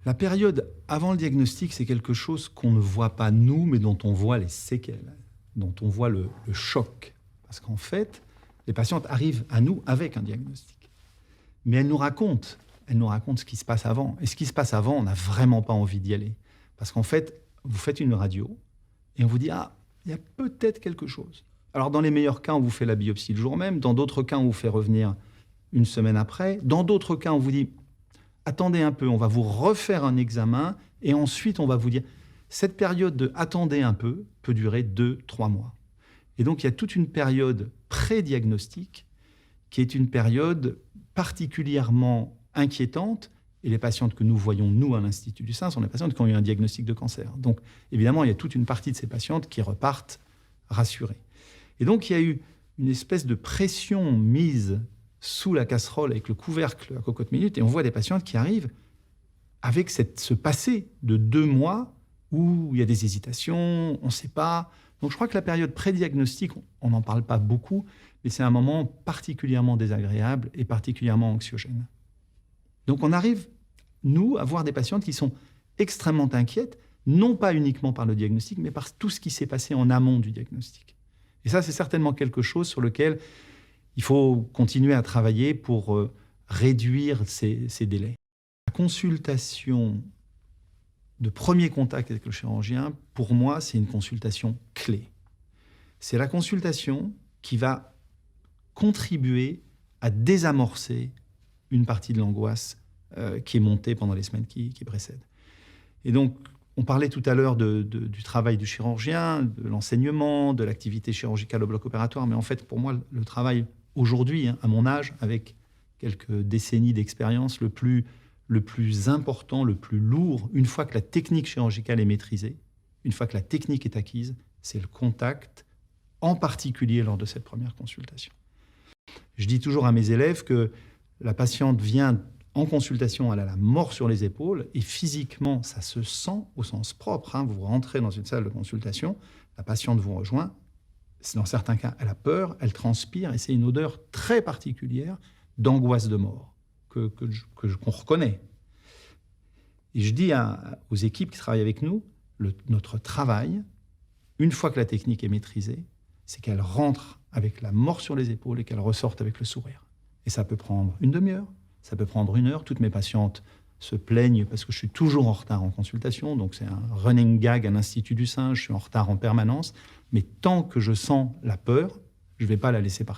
La période avant le diagnostic, c'est quelque chose qu'on ne voit pas nous, mais dont on voit les séquelles, dont on voit le choc. Parce qu'en fait, les patientes arrivent à nous avec un diagnostic. Mais elles nous racontent ce qui se passe avant. Et ce qui se passe avant, on n'a vraiment pas envie d'y aller. Parce qu'en fait, vous faites une radio et on vous dit « Ah, il y a peut-être quelque chose ». Alors dans les meilleurs cas, on vous fait la biopsie le jour même. Dans d'autres cas, on vous fait revenir une semaine après. Dans d'autres cas, on vous dit « Attendez un peu, on va vous refaire un examen et ensuite on va vous dire… » Cette période de « attendez un peu » peut durer 2-3 mois. Et donc il y a toute une période pré-diagnostique qui est une période particulièrement inquiétante. Et les patientes que nous voyons, nous, à l'Institut du Sein, sont des patientes qui ont eu un diagnostic de cancer. Donc, évidemment, il y a toute une partie de ces patientes qui repartent rassurées. Et donc, il y a eu une espèce de pression mise sous la casserole avec le couvercle à cocotte minute, et on voit des patientes qui arrivent avec ce passé de 2 mois où il y a des hésitations, on ne sait pas. Donc, je crois que la période pré-diagnostique, on n'en parle pas beaucoup, mais c'est un moment particulièrement désagréable et particulièrement anxiogène. Donc on arrive, nous, à voir des patientes qui sont extrêmement inquiètes, non pas uniquement par le diagnostic, mais par tout ce qui s'est passé en amont du diagnostic. Et ça, c'est certainement quelque chose sur lequel il faut continuer à travailler pour réduire ces délais. La consultation de premier contact avec le chirurgien, pour moi, c'est une consultation clé. C'est la consultation qui va contribuer à désamorcer une partie de l'angoisse qui est montée pendant les semaines qui précèdent. Et donc, on parlait tout à l'heure du travail du chirurgien, de l'enseignement, de l'activité chirurgicale au bloc opératoire, mais en fait, pour moi, le travail aujourd'hui, à mon âge, avec quelques décennies d'expérience, le plus important, le plus lourd, une fois que la technique chirurgicale est maîtrisée, une fois que la technique est acquise, c'est le contact, en particulier lors de cette première consultation. Je dis toujours à mes élèves que la patiente vient en consultation, elle a la mort sur les épaules, et physiquement, ça se sent au sens propre. Vous rentrez dans une salle de consultation, la patiente vous rejoint, dans certains cas, elle a peur, elle transpire, et c'est une odeur très particulière d'angoisse de mort, qu'on reconnaît. Et je dis aux équipes qui travaillent avec nous, notre travail, une fois que la technique est maîtrisée, c'est qu'elle rentre avec la mort sur les épaules et qu'elle ressorte avec le sourire. Et ça peut prendre une demi-heure, ça peut prendre 1 heure. Toutes mes patientes se plaignent parce que je suis toujours en retard en consultation, donc c'est un running gag à l'Institut du Sein, je suis en retard en permanence. Mais tant que je sens la peur, je ne vais pas la laisser partir.